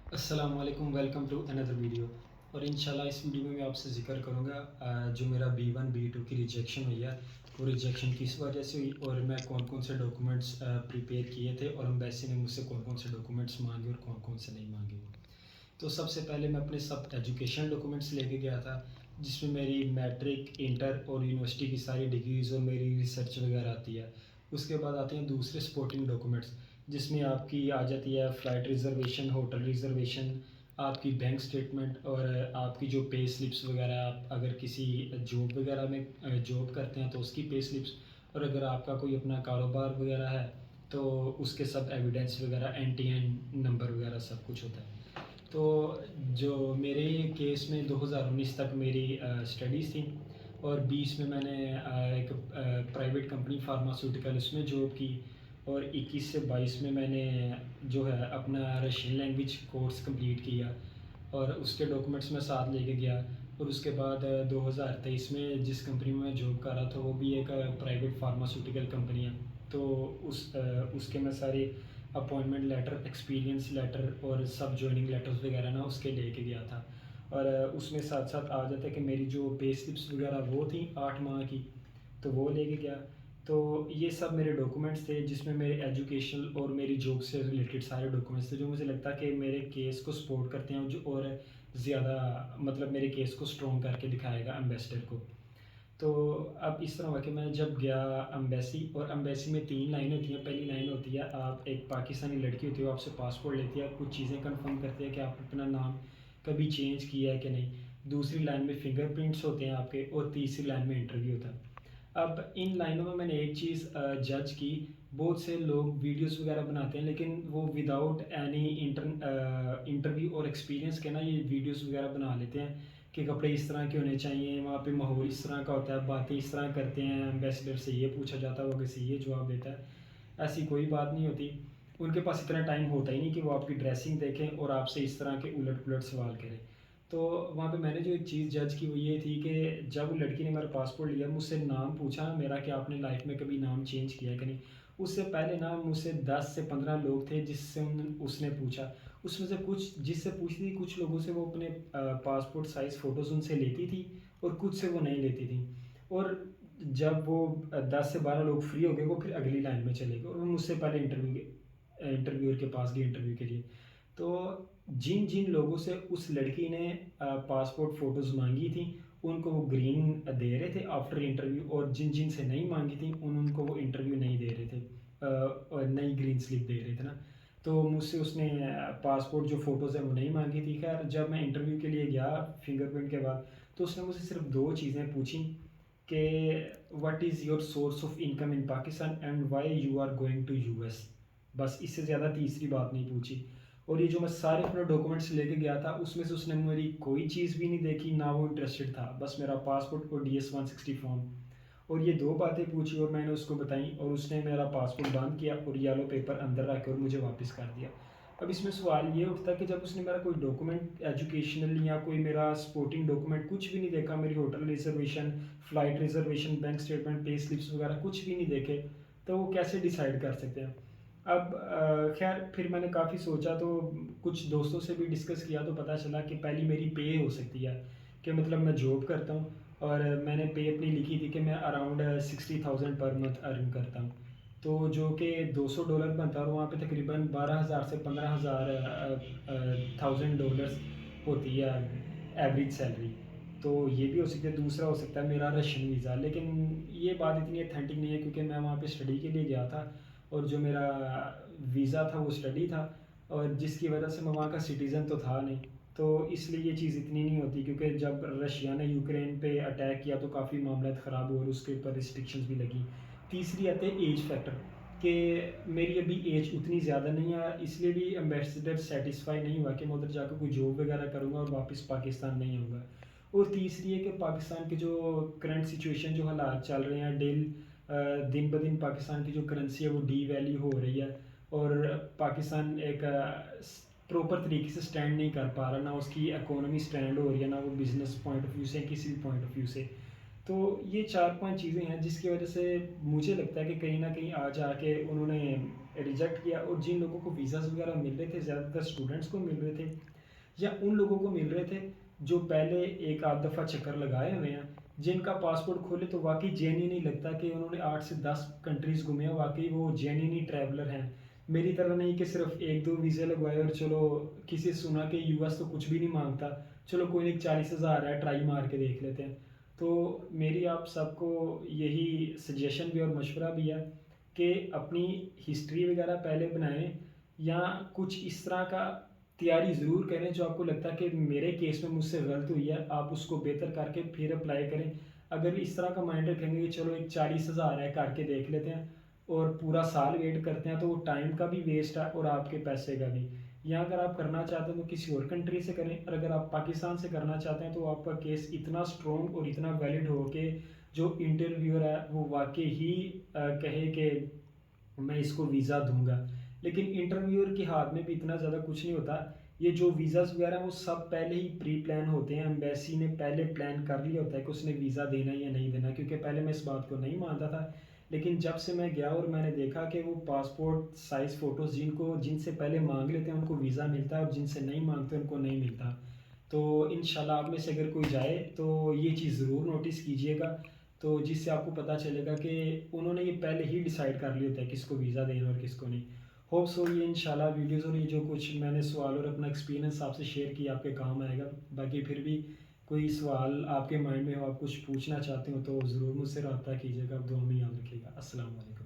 अस्सलाम वालेकुम, welcome to another video. और इंशाल्लाह इस वीडियो में मैं आपसे ज़िक्र करूँगा जो मेरा B1 B2 की रिजेक्शन हुई है, वो रिजेक्शन किस वजह से हुई और मैं कौन कौन से डॉक्यूमेंट्स प्रिपेयर किए थे और एम्बेसी ने मुझसे कौन कौन से डॉक्यूमेंट्स मांगे और कौन कौन से नहीं मांगे। तो सबसे पहले मैं अपने सब एजुकेशन डॉक्यूमेंट्स लेके गया था, जिसमें मेरी मैट्रिक, इंटर और यूनिवर्सिटी की सारी डिग्रीज़ और मेरी रिसर्च वगैरह आती है। उसके बाद आते हैं दूसरे सपोर्टिंग डॉक्यूमेंट्स, जिसमें आपकी आ जाती है फ़्लाइट रिज़र्वेशन, होटल रिज़र्वेशन, आपकी बैंक स्टेटमेंट और आपकी जो पे स्लिप्स वगैरह, आप अगर किसी जॉब वगैरह में जॉब करते हैं तो उसकी पे स्लिप्स, और अगर आपका कोई अपना कारोबार वगैरह है तो उसके सब एविडेंस वगैरह, एन नंबर वगैरह सब कुछ होता है। तो जो मेरे केस में 2019 तक मेरी स्टडीज़ थी और 20 में मैंने एक प्राइवेट कंपनी फार्मास्यूटिकल उसमें जॉब की, और 21 से 22 में मैंने जो है अपना रशियन लैंग्वेज कोर्स कंप्लीट किया और उसके डॉक्यूमेंट्स मैं साथ लेके गया। और उसके बाद 2023 में जिस कंपनी में मैं जॉब कर रहा था वो भी एक प्राइवेट फार्मास्यूटिकल कंपनी है। तो उसके मैं सारे अपॉइंटमेंट लेटर, एक्सपीरियंस लेटर और सब जॉइनिंग लेटर्स वगैरह ना उसके लेके गया था। और उसमें साथ साथ आ जाता है कि मेरी जो पे स्लिप्स वगैरह वो थी 8 माह की, तो वो लेके गया। तो ये सब मेरे डॉक्यूमेंट्स थे जिसमें मेरे एजुकेशनल और मेरी जॉब से रिलेटेड सारे डॉक्यूमेंट्स थे, जो मुझे लगता है कि मेरे केस को सपोर्ट करते हैं जो और ज़्यादा मतलब मेरे केस को स्ट्रॉन्ग करके दिखाएगा एम्बेसडर को। तो अब इस तरह हुआ कि मैं जब गया अम्बेसी, और अम्बेसी में 3 लाइन होती हैं। पहली लाइन होती है, आप एक पाकिस्तानी लड़की होती है, वो आपसे पासपोर्ट लेती है, कुछ चीज़ें कंफर्म करती है कि आप अपना नाम कभी चेंज किया है कि नहीं। दूसरी लाइन में फिंगरप्रिंट्स होते हैं आपके, और तीसरी लाइन में इंटरव्यू होता है। अब इन लाइनों में मैंने एक चीज़ जज की, बहुत से लोग वीडियोस वगैरह बनाते हैं लेकिन वो विदाउट एनी इंटरव्यू और एक्सपीरियंस के ना ये वीडियोस वगैरह बना लेते हैं कि कपड़े इस तरह के होने चाहिए, वहाँ पे माहौल इस तरह का होता है, बातें इस तरह करते हैं, एम्बेसडर से ये पूछा जाता है, वो किसी ये जवाब देता है। ऐसी कोई बात नहीं होती। उनके पास इतना टाइम होता ही नहीं कि वो आपकी ड्रेसिंग देखें और आपसे इस तरह के उलट पुलट सवाल करें। तो वहाँ पे मैंने जो एक चीज़ जज की वो ये थी कि जब लड़की ने मेरा पासपोर्ट लिया, मुझसे नाम पूछा मेरा कि आपने लाइफ में कभी नाम चेंज किया है कि नहीं। उससे पहले ना मुझसे 10 से 15 लोग थे जिससे उसने पूछा। उसमें से कुछ जिससे पूछती थी, कुछ लोगों से वो अपने पासपोर्ट साइज़ फ़ोटोज़ उनसे लेती थी और कुछ से वो नहीं लेती थी। और जब वो 10 से 12 लोग फ्री हो गए, वो फिर अगली लाइन में चले गए और वो मुझसे पहले इंटरव्यूअर के पास गए इंटरव्यू के लिए। तो जिन जिन लोगों से उस लड़की ने पासपोर्ट फ़ोटोज़ मांगी थी, उनको वो ग्रीन दे रहे थे आफ्टर इंटरव्यू, और जिन जिन से नहीं मांगी थी उनको वो इंटरव्यू नहीं दे रहे थे, और नई ग्रीन स्लिप दे रहे थे ना। तो मुझसे उसने पासपोर्ट जो फ़ोटोज़ है वो नहीं मांगी थी। खैर जब मैं इंटरव्यू के लिए गया फिंगरप्रिंट के बाद, तो उसने मुझसे सिर्फ दो चीज़ें पूछी कि what is your source of income in Pakistan and why you are going to US. बस इससे ज़्यादा तीसरी बात नहीं पूछी। और ये जो मैं सारे अपने डॉक्यूमेंट्स लेके गया था उसमें से उसने मेरी कोई चीज़ भी नहीं देखी, ना वो इंटरेस्टेड था, बस मेरा पासपोर्ट और DS-160 फॉर्म। और ये दो बातें पूछी और मैंने उसको बताई, और उसने मेरा पासपोर्ट बंद किया और येलो पेपर अंदर रख के और मुझे वापस कर दिया। अब इसमें सवाल ये उठता है कि जब उसने मेरा कोई डॉक्यूमेंट एजुकेशनल या कोई मेरा सपोर्टिंग डॉक्यूमेंट कुछ भी नहीं देखा, मेरी hotel reservation, flight reservation, bank statement, pay slips वगैरह कुछ भी नहीं देखे, तो वो कैसे डिसाइड कर सकते हैं। अब खैर फिर मैंने काफ़ी सोचा, तो कुछ दोस्तों से भी डिस्कस किया तो पता चला कि पहली मेरी पे हो सकती है, कि मतलब मैं जॉब करता हूँ और मैंने पे अपनी लिखी थी कि मैं अराउंड 60,000 पर मंथ अर्न करता हूँ। तो जो कि $200 बनता है, और वहाँ पे तकरीबन 12,000 से 15,000 थाउजेंड डॉलर्स होती है एवरेज सैलरी। तो ये भी हो सकता है। दूसरा हो सकता है मेरा रशियन वीज़ा, लेकिन ये बात इतनी अथेंटिक नहीं है क्योंकि मैं वहाँ पे स्टडी के लिए गया था और जो मेरा वीज़ा था वो स्टडी था, और जिसकी वजह से मैं वहाँ का सिटीज़न तो था नहीं। तो इसलिए ये चीज़ इतनी नहीं होती, क्योंकि जब रशिया ने यूक्रेन पे अटैक किया तो काफ़ी मामला ख़राब हुए और उसके ऊपर रिस्ट्रिक्शंस भी लगी। तीसरी आते है एज फैक्टर, कि मेरी अभी एज उतनी ज़्यादा नहीं है, इसलिए भी एम्बेसडर सेटिस्फाई नहीं हुआ कि मैं उधर जाकर कोई जॉब वगैरह करूँगा और वापस पाकिस्तान नहीं आऊँगा। और तीसरी है कि पाकिस्तान के जो करंट सिचुएशन, जो हालात चल रहे हैं, दिन ब दिन पाकिस्तान की जो करेंसी है वो डीवैल्यू हो रही है, और पाकिस्तान एक प्रॉपर तरीके से स्टैंड नहीं कर पा रहा, ना उसकी इकोनॉमी स्टैंड हो रही है, ना वो बिज़नेस पॉइंट ऑफ व्यू से, किसी भी पॉइंट ऑफ व्यू से। तो ये 4-5 चीज़ें हैं जिसकी वजह से मुझे लगता है कि कहीं न कहीं आज आके उन्होंने रिजेक्ट किया, और जिन लोगों को वीज़ाज़ वगैरह मिल रहे थे ज़्यादातर स्टूडेंट्स को मिल रहे थे, या उन लोगों को मिल रहे थे जो पहले एक आध दफ़ा चक्कर लगाए हुए हैं, जिनका पासपोर्ट खोले तो वाकई जेन्युइन ही लगता है कि उन्होंने 8 से 10 कंट्रीज़ घूमे हैं, वाकई वो जेन्युइन ही ट्रैवलर हैं। मेरी तरह नहीं कि सिर्फ एक दो वीज़े लगवाए और चलो, किसी से सुना कि यूएस तो कुछ भी नहीं मांगता, चलो कोई नहीं 40,000 है ट्राई मार के देख लेते हैं। तो मेरी आप सबको यही सजेशन भी और मशवरा भी है कि अपनी हिस्ट्री वगैरह पहले बनाएं, या कुछ इस तरह का तैयारी ज़रूर करें जो आपको लगता है कि मेरे केस में मुझसे गलत हुई है, आप उसको बेहतर करके फिर अप्लाई करें। अगर इस तरह का माइंड रखेंगे कि चलो एक 40,000 है करके देख लेते हैं और पूरा साल वेट करते हैं, तो वो टाइम का भी वेस्ट है और आपके पैसे का भी। या अगर आप करना चाहते हैं तो किसी और कंट्री से करें, और अगर आप पाकिस्तान से करना चाहते हैं तो आपका केस इतना स्ट्रॉन्ग और इतना वैलिड हो कि जो इंटरव्यूअर है वो वाकई ही कहे कि मैं इसको वीज़ा दूंगा। लेकिन इंटरव्यूअर के हाथ में भी इतना ज़्यादा कुछ नहीं होता। ये जो वीज़ाज़ वगैरह हैं वो सब पहले ही प्री प्लान होते हैं, एम्बेसी ने पहले प्लान कर लिया होता है कि उसने वीज़ा देना है या नहीं देना, क्योंकि पहले मैं इस बात को नहीं मानता था। लेकिन जब से मैं गया और मैंने देखा कि वो पासपोर्ट साइज़ फ़ोटोज़ जिनसे पहले मांग लेते हैं उनको वीज़ा मिलता है, और जिनसे नहीं मांगते उनको नहीं मिलता। तो इंशाल्लाह आप में से अगर कोई जाए तो ये चीज़ ज़रूर नोटिस कीजिएगा, तो जिससे आपको पता चलेगा कि उन्होंने ये पहले ही डिसाइड कर लिया होता है किसको वीज़ा देना और किसको नहीं। होप सो ये इंशाल्लाह वीडियोज़ और ये जो कुछ मैंने सवाल और अपना एक्सपीरियंस आपसे शेयर किया आपके काम आएगा। बाकी फिर भी कोई सवाल आपके माइंड में हो, आप कुछ पूछना चाहते हो तो ज़रूर मुझसे रब्ता कीजिएगा। आप दुआ में याद रखिएगा। अस्सलाम वालेकुम।